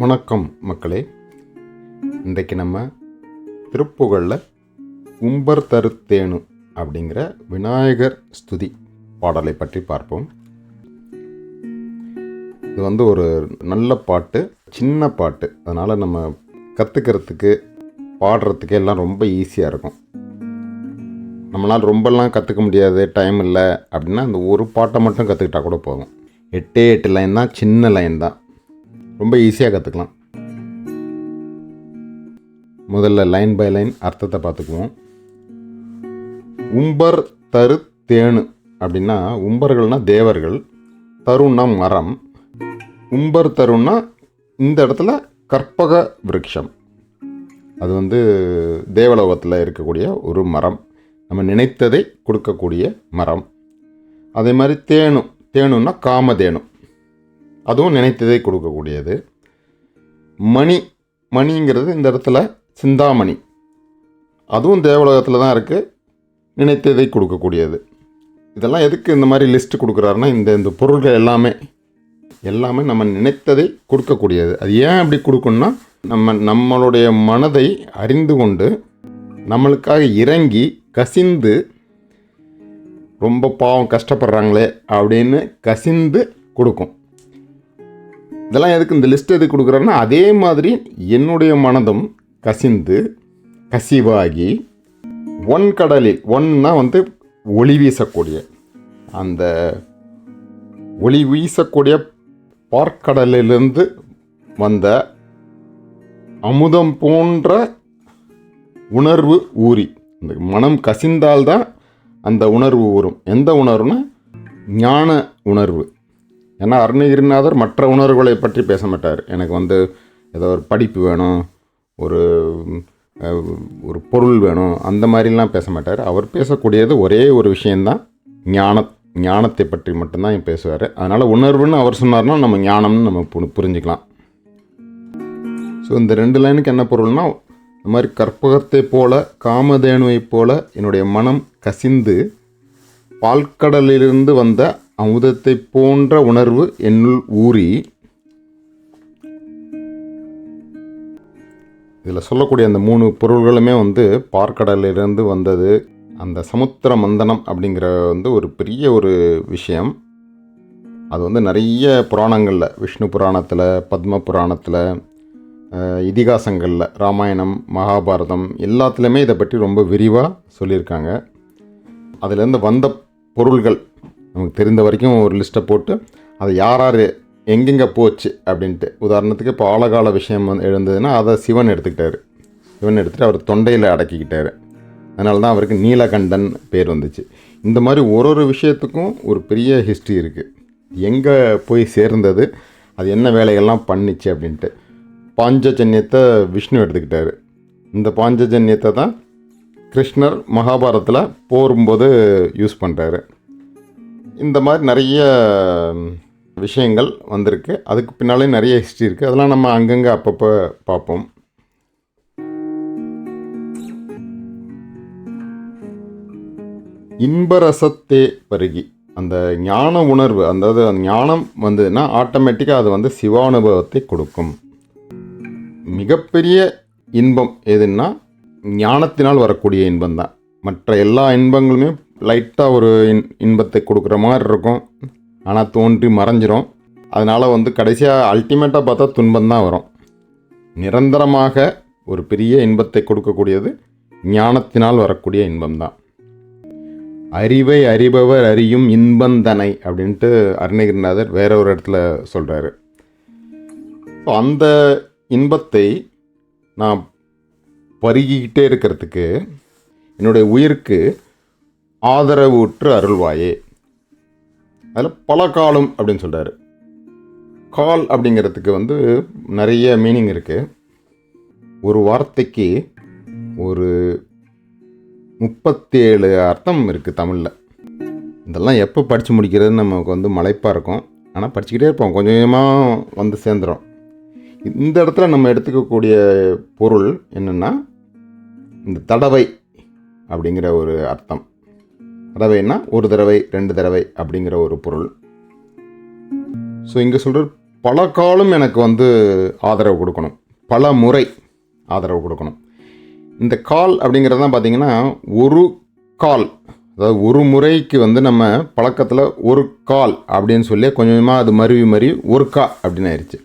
வணக்கம் மக்களே. இன்றைக்கு நம்ம திருப்புகழில் உம்பர் தருத்தேனு அப்படிங்கிற விநாயகர் ஸ்துதி பாடலை பற்றி பார்ப்போம். இது ஒரு நல்ல பாட்டு, சின்ன பாட்டு. அதனால் நம்ம கற்றுக்கிறதுக்கு பாடுறதுக்கு எல்லாம் ரொம்ப ஈஸியாக இருக்கும். நம்மளால் ரொம்பலாம் கற்றுக்க முடியாது, டைம் இல்லை அப்படின்னா அந்த ஒரு பாட்டை மட்டும் கற்றுக்கிட்டா கூட போதும். 8 லைன் தான், சின்ன லைன் தான், ரொம்ப ஈஸியாக கற்றுக்கலாம். முதல்ல லைன் பை லைன் அர்த்தத்தை பார்த்துக்குவோம். உம்பர் தரு தேனு அப்படின்னா, உம்பர்கள்னா தேவர்கள், தருன்னா மரம். உம்பர் தருன்னா இந்த இடத்துல கற்பக விருட்சம். அது தேவலோகத்தில் இருக்கக்கூடிய ஒரு மரம், நம்ம நினைத்ததை கொடுக்கக்கூடிய மரம். அதே மாதிரி தேனுன்னா காமதேனு, அதுவும் நினைத்ததை கொடுக்கக்கூடியது. மணிங்கிறது இந்த இடத்துல சிந்தாமணி, அதுவும் தேவலோகத்தில் தான் இருக்குது, நினைத்ததை கொடுக்கக்கூடியது. இதெல்லாம் எதுக்கு இந்த மாதிரி லிஸ்ட்டு கொடுக்குறாருன்னா, இந்த பொருள்கள் எல்லாமே நம்ம நினைத்ததை கொடுக்கக்கூடியது. அது ஏன் அப்படி கொடுக்கணும்னா, நம்மளுடைய மனதை அறிந்து கொண்டு நம்மளுக்காக இறங்கி கசிந்து, ரொம்ப பாவம் கஷ்டப்படுறாங்களே அப்படின்னு கசிந்து கொடுக்கும். இதெல்லாம் எதுக்கு இந்த லிஸ்ட் எதுக்கு கொடுக்குறாருன்னா, அதே மாதிரி என்னுடைய மனதும் கசிந்து கசிவாகி கடலில், ஒன்னா ஒளி வீசக்கூடிய, அந்த ஒளி வீசக்கூடிய பார்க்கடலிலிருந்து வந்த அமுதம் போன்ற உணர்வு ஊறி, இந்த மனம் கசிந்தால்தான் அந்த உணர்வு ஊறும். எந்த உணர்வுனா ஞான உணர்வு. ஏன்னா அருணகிரிநாதர் மற்ற உணர்வுகளை பற்றி பேச மாட்டார். எனக்கு ஏதோ ஒரு படிப்பு வேணும், ஒரு பொருள் வேணும், அந்த மாதிரிலாம் பேச மாட்டார். அவர் பேசக்கூடியது ஒரே ஒரு விஷயந்தான், ஞானத்தை பற்றி மட்டும்தான் பேசுவார். அதனால் உணர்வுன்னு அவர் சொன்னார்னா நம்ம ஞானம்னு நம்ம புரிஞ்சுக்கலாம். ஸோ இந்த 2 லைனுக்கு என்ன பொருள்னா, இந்த மாதிரி கற்பகத்தை போல, காமதேனுவை போல என்னுடைய மனம் கசிந்து பால்கடலிலிருந்து வந்த அமுதத்தை போன்ற உணர்வு என்னுள் ஊறி, இதில் சொல்லக்கூடிய அந்த 3 பொருள்களுமே பார்க்கடலிலிருந்து வந்தது. அந்த சமுத்திர மந்தனம் அப்படிங்கிற ஒரு பெரிய ஒரு விஷயம். அது நிறைய புராணங்களில், விஷ்ணு புராணத்தில், பத்ம புராணத்தில், இதிகாசங்களில், ராமாயணம், மகாபாரதம் எல்லாத்துலேயுமே இதை பற்றி ரொம்ப விரிவாக சொல்லியிருக்காங்க. அதிலேருந்து வந்த பொருள்கள் நமக்கு தெரிந்த வரைக்கும் ஒரு லிஸ்ட்டை போட்டு, அதை யார் எங்கெங்கே போச்சு அப்படின்ட்டு, உதாரணத்துக்கு இப்போ ஆழகால விஷயம் எழுந்ததுன்னா அதை சிவன் எடுத்துகிட்டு அவர் தொண்டையில் அடக்கிக்கிட்டார். அதனால தான் அவருக்கு நீலகண்டன் பேர் வந்துச்சு. இந்த மாதிரி ஒரு விஷயத்துக்கும் ஒரு பெரிய ஹிஸ்ட்ரி இருக்குது. எங்கே போய் சேர்ந்தது, அது என்ன வேலைகள்லாம் பண்ணிச்சு அப்படின்ட்டு. பாஞ்சஜன்யத்தை விஷ்ணு எடுத்துக்கிட்டார். இந்த பாஞ்சஜன்யத்தை தான் கிருஷ்ணர் மகாபாரதத்தில் போரும்போது யூஸ் பண்ணுறாரு. இந்த மாதிரி நிறைய விஷயங்கள் வந்திருக்கு. அதுக்கு பின்னாலே நிறைய ஹிஸ்ட்ரி இருக்குது. அதெல்லாம் நம்ம அங்கங்கே அப்பப்போ பார்ப்போம். இன்பரசத்தே பருகி, அந்த ஞான உணர்வு, அதாவது அந்த ஞானம் வந்ததுன்னா ஆட்டோமேட்டிக்காக அது சிவானுபவத்தை கொடுக்கும். மிகப்பெரிய இன்பம் எதுன்னா ஞானத்தினால் வரக்கூடிய இன்பம் தான். மற்ற எல்லா இன்பங்களுமே லைட்டாக ஒரு இன்பத்தை கொடுக்குற மாதிரி இருக்கும், ஆனால் தோன்றி மறைஞ்சிரும். அதனால் கடைசியாக அல்டிமேட்டாக பார்த்தா துன்பம் தான் வரும். நிரந்தரமாக ஒரு பெரிய இன்பத்தை கொடுக்கக்கூடியது ஞானத்தினால் வரக்கூடிய இன்பம் தான். அறிவை அறிபவர் அறியும் இன்பந்தனை அப்படின்ட்டு அருணகிரிநாதர் வேற ஒரு இடத்துல சொல்கிறாரு. ஸோ அந்த இன்பத்தை நான் பருகிக்கிட்டே இருக்கிறதுக்கு என்னுடைய உயிருக்கு ஆதரவு உற்று அருள்வாயே. அதில் பல காலம் அப்படின்னு சொல்கிறாரு. கால் அப்படிங்கிறதுக்கு நிறைய மீனிங் இருக்குது. ஒரு வார்த்தைக்கு ஒரு 37 அர்த்தம் இருக்குது தமிழில். இதெல்லாம் எப்போ படித்து முடிக்கிறதுன்னு நமக்கு மலைப்பாக இருக்கும். ஆனால் படிச்சுக்கிட்டே இருப்போம், கொஞ்சம் கொஞ்சமாக சேர்ந்துடும். இந்த இடத்துல நம்ம எடுத்துக்கக்கூடிய பொருள் என்னென்னா, இந்த தடவை அப்படிங்கிற ஒரு அர்த்தம். தடவைன்னா ஒரு தடவை, 2 தடவை அப்படிங்கிற ஒரு பொருள். ஸோ இங்கே சொல்கிற பல காலம் எனக்கு வந்து ஆதரவு கொடுக்கணும், பல முறை ஆதரவு கொடுக்கணும். இந்த கால் அப்படிங்கிறது தான் பார்த்திங்கன்னா ஒரு கால், அதாவது ஒரு முறைக்கு வந்து நம்ம பழக்கத்தில் ஒரு கால் அப்படின்னு சொல்லி கொஞ்சமாக அது மருவி ஒருக்கா அப்படின்னு ஆயிடுச்சு.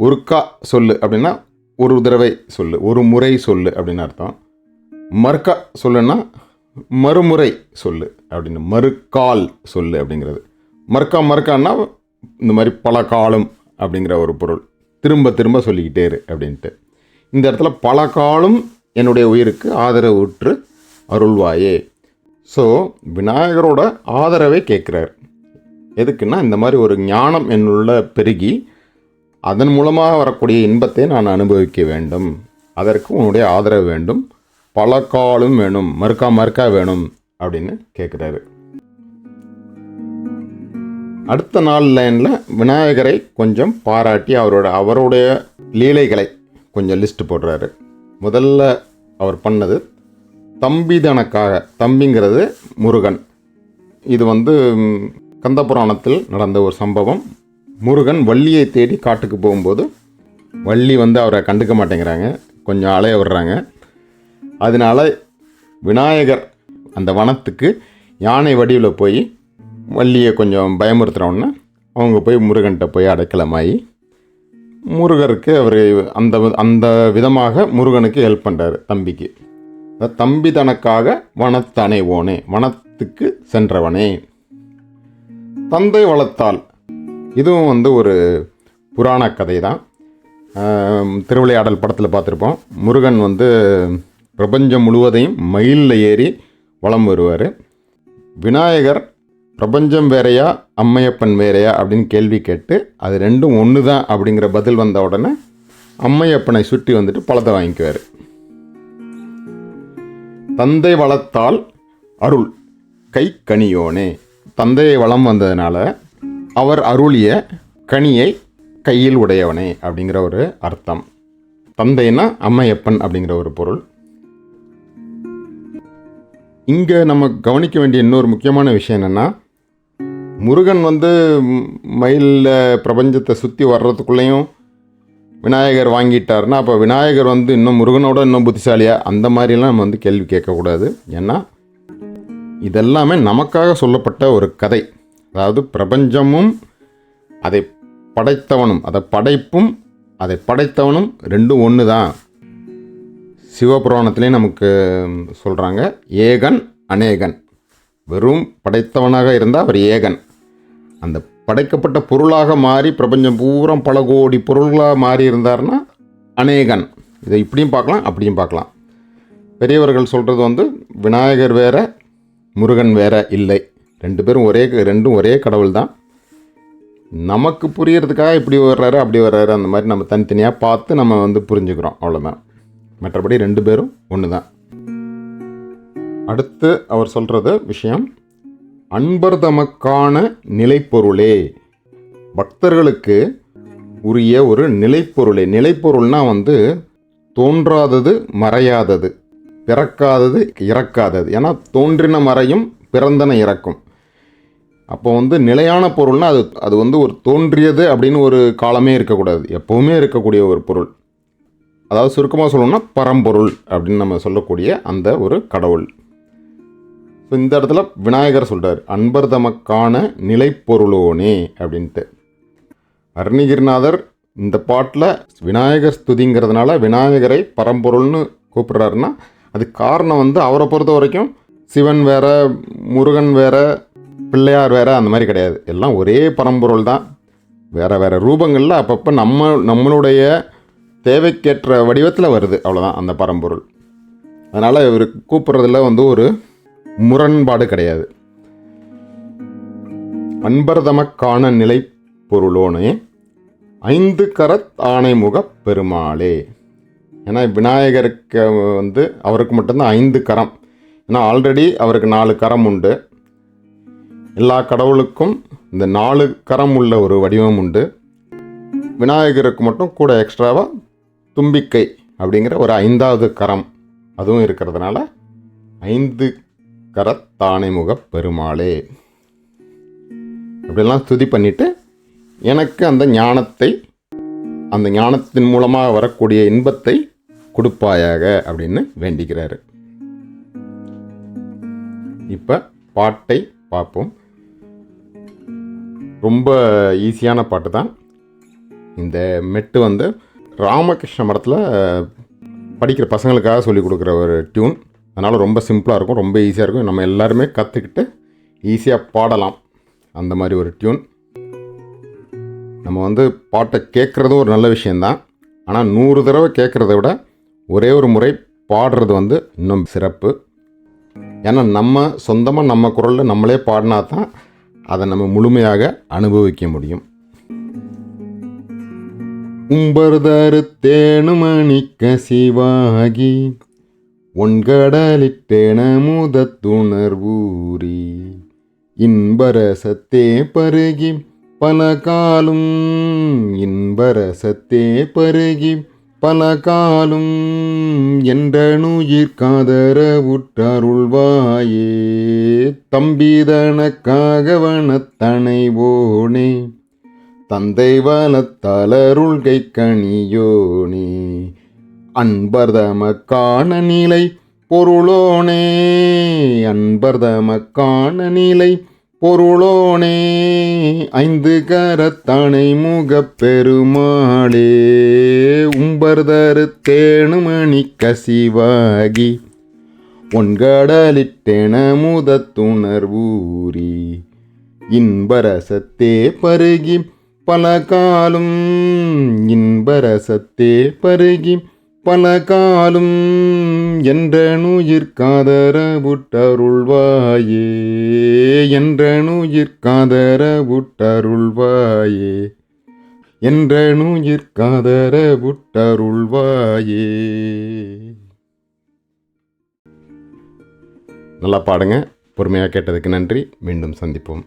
ஒருக்கா சொல்லு அப்படின்னா ஒரு தடவை சொல்லு, ஒரு முறை சொல்லு அப்படின்னு அர்த்தம். மறுக்கா சொல்லுன்னா மறுமுறை சொல்லு அப்படின்னு, மறுக்கால் சொல்லு அப்படிங்கிறது. மறுக்கான்னா இந்த மாதிரி பல காலம் அப்படிங்கிற ஒரு பொருள், திரும்ப திரும்ப சொல்லிக்கிட்டே இரு அப்படின்ட்டு. இந்த இடத்துல பல காலம் என்னுடைய உயிருக்கு ஆதரவு உற்று அருள்வாயே. ஸோ விநாயகரோட ஆதரவை கேட்குறார். எதுக்குன்னா இந்த மாதிரி ஒரு ஞானம் என்னுள்ள பெருகி அதன் மூலமாக வரக்கூடிய இன்பத்தை நான் அனுபவிக்க வேண்டும், அதற்கு உன்னுடைய ஆதரவு வேண்டும், பல காலம் வேணும், மறுக்கா வேணும் அப்படின்னு கேட்குறாரு. அடுத்த நாள் லைனில் விநாயகரை கொஞ்சம் பாராட்டி அவருடைய லீலைகளை கொஞ்சம் லிஸ்ட் போடுறாரு. முதல்ல அவர் பண்ணது தம்பிதனக்காக, தம்பிங்கிறது முருகன். இது வந்து கந்தபுராணத்தில் நடந்த ஒரு சம்பவம். முருகன் வள்ளியை தேடி காட்டுக்கு போகும்போது வள்ளி வந்து அவரை கண்டுக்க மாட்டேங்கிறாங்க, கொஞ்சம் அலைய விடுறாங்க. அதனால் விநாயகர் அந்த வனத்துக்கு யானை வடிவில் போய் வள்ளியை கொஞ்சம் பயமுறுத்துகிறோன்னா அவங்க போய் முருகன்கிட்ட போய் அடைக்கலமாகி முருகருக்கு அவர் அந்த விதமாக முருகனுக்கு ஹெல்ப் பண்ணுறாரு தம்பிக்கு. தம்பி தனக்காக வனத்தனைவோனே, வனத்துக்கு சென்றவனே. தந்தை வளர்த்தால், இதுவும் வந்து ஒரு புராண கதை தான். திருவிளையாடல் படத்தில் பார்த்துருப்போம். முருகன் வந்து பிரபஞ்சம் முழுவதையும் மயிலில் ஏறி வலம் வருவார். விநாயகர் பிரபஞ்சம் வேறையா அம்மையப்பன் வேறையா அப்படின்னு கேள்வி கேட்டு அது ரெண்டும் ஒன்று தான் அப்படிங்கிற பதில் வந்த உடனே அம்மையப்பனை சுற்றி வந்துட்டு பழத்தை வாங்கிக்குவார். தந்தை வளர்த்தால் அருள் கை கனியோனே, தந்தையை வளம் வந்ததுனால அவர் அருளிய கனியை கையில் உடையவனே அப்படிங்கிற ஒரு அர்த்தம். தந்தைனா அம்மையப்பன் அப்படிங்கிற ஒரு பொருள். இங்கே நம்ம கவனிக்க வேண்டிய இன்னொரு முக்கியமான விஷயம் என்னென்னா, முருகன் வந்து மயிலில் பிரபஞ்சத்தை சுற்றி வர்றதுக்குள்ளேயும் விநாயகர் வாங்கிட்டார்னா அப்போ விநாயகர் வந்து இன்னும் முருகனோட இன்னும் புத்திசாலியா, அந்த மாதிரிலாம் நம்ம வந்து கேள்வி கேட்கக்கூடாது. ஏன்னா இதெல்லாமே நமக்காக சொல்லப்பட்ட ஒரு கதை. அதாவது பிரபஞ்சமும் அதை படைத்தவனும், அதை படைப்பும் அதை படைத்தவனும் ரெண்டும் ஒன்று தான். சிவபுராணத்திலே நமக்கு சொல்கிறாங்க, ஏகன் அநேகன். வெறும் படைத்தவனாக இருந்தால் அவர் ஏகன், அந்த படைக்கப்பட்ட பொருளாக மாறி பிரபஞ்சம் பூரா பல கோடி பொருள்களாக மாறி இருந்தார்னா அநேகன். இதை இப்படியும் பார்க்கலாம் அப்படியும் பார்க்கலாம். பெரியவர்கள் சொல்கிறது வந்து விநாயகர் வேற முருகன் வேற இல்லை, ரெண்டும் ஒரே கடவுள் தான். நமக்கு புரியறதுக்காக இப்படி வர்றாரு அப்படி வர்றாரு, அந்த மாதிரி நம்ம தனித்தனியாக பார்த்து நம்ம வந்து புரிஞ்சுக்கிறோம், அவ்வளோதான். மற்றபடி ரெண்டு பேரும் ஒன்று தான். அடுத்து அவர் சொல்கிறது விஷயம், அன்பர் தமக்கான நிலைப்பொருளே, பக்தர்களுக்கு உரிய ஒரு நிலைப்பொருளே. நிலைப்பொருள்னால் வந்து தோன்றாதது மறையாதது, பிறக்காதது இறக்காதது. ஏன்னா தோன்றின மறையும் பிறந்தன இறக்கும். அப்போ வந்து நிலையான பொருள்னால் அது வந்து ஒரு தோன்றியது அப்படின்னு ஒரு காலமே இருக்கக்கூடாது, எப்போவுமே இருக்கக்கூடிய ஒரு பொருள். அதாவது சுருக்கமாக சொல்லணும்னா பரம்பொருள் அப்படின்னு நம்ம சொல்லக்கூடிய அந்த ஒரு கடவுள். ஸோ இந்த இடத்துல விநாயகர் சொல்கிறார், அன்பர் தமக்கான நிலைப்பொருளோனே அப்படின்ட்டு. அருணகிரிநாதர் இந்த பாட்டில் விநாயகர் ஸ்துதிங்கிறதுனால விநாயகரை பரம்பொருள்னு கூப்பிட்றாருன்னா அது காரணம் வந்து அவரை பொறுத்த வரைக்கும் சிவன் வேற முருகன் வேற பிள்ளையார் வேற அந்த மாதிரி கிடையாது, எல்லாம் ஒரே பரம்பொருள் தான். வேறு ரூபங்களில் அப்பப்போ நம்மளுடைய தேவைக்கேற்ற வடிவத்தில் வருது, அவ்வளோதான் அந்த பரம்பொருள். அதனால் இவர் கூப்பிட்றதுல வந்து ஒரு முரண்பாடு கிடையாது. அன்பர் தமக்கான நிலை பொருளோனே ஐந்து கரத் ஆணைமுக பெருமாளே. ஏன்னா விநாயகருக்கு வந்து அவருக்கு மட்டும்தான் 5 கரம். ஏன்னா ஆல்ரெடி அவருக்கு 4 கரம் உண்டு. எல்லா கடவுளுக்கும் இந்த 4 கரம் உள்ள ஒரு வடிவம் உண்டு. விநாயகருக்கு மட்டும் கூட எக்ஸ்ட்ராவாக தும்பிக்கை அப்படிங்கிற ஒரு 5வது கரம் அதுவும் இருக்கிறதுனால 5 கரத்தானைமுக பெருமாளே அப்படிலாம் ஸ்துதி பண்ணிவிட்டு எனக்கு அந்த ஞானத்தின் மூலமாக வரக்கூடிய இன்பத்தை கொடுப்பாயாக அப்படின்னு வேண்டிக்கிறாரு. இப்போ பாட்டை பார்ப்போம். ரொம்ப ஈஸியான பாட்டு தான். இந்த மெட்டு ராமகிருஷ்ண மடத்தில் படிக்கிற பசங்களுக்காக சொல்லிக் கொடுக்குற ஒரு டியூன். அதனால் ரொம்ப சிம்பிளாக இருக்கும், ரொம்ப ஈஸியாக இருக்கும். நம்ம எல்லாருமே கற்றுக்கிட்டு ஈஸியாக பாடலாம். அந்த மாதிரி ஒரு டியூன். நம்ம பாட்டை கேட்குறதும் ஒரு நல்ல விஷயந்தான். ஆனால் 100 தடவை கேட்குறத விட ஒரே ஒரு முறை பாடுறது இன்னும் சிறப்பு. ஏன்னா நம்ம சொந்தமாக நம்ம குரலில் நம்மளே பாடினா தான் அதை நம்ம முழுமையாக அனுபவிக்க முடியும். உம்பர்தரு தேனுமணிக்க சிவாகி ஒன்கடலிட்டேன முதத்துணர்வூரி இன்பரசத்தே பருகி பல காலும் இன்பரசத்தே பருகி பல காலும் என்றனுயிர்காதரவுற்றருள்வாயே தம்பிதனக்காகவனத்தனைவோனே தந்தை வலத்தலருள்கை கணியோனே அன்பர்தமக்கான நிலை பொருளோனே அன்பர்தமக்கான நிலை பொருளோனே ஐந்து கரத்தானை முகப்பெருமாளே உம்பர்தரு தேனுமணிக்க சிவாகி ஒன்கடலிட்டென முதத்துணர்வூரி இன்பரசத்தே பருகி பல காலும் இன்பரசத்தே பருகி பல காலும் என்றனுயிர்காதரவுற்றருள்வாயே என்றனுயிர்காதரவுற்றருள்வாயே என்றனுயிர்காதரவுற்றருள்வாயே. நல்லா பாடுங்க. பொறுமையாக கேட்டதுக்கு நன்றி. மீண்டும் சந்திப்போம்.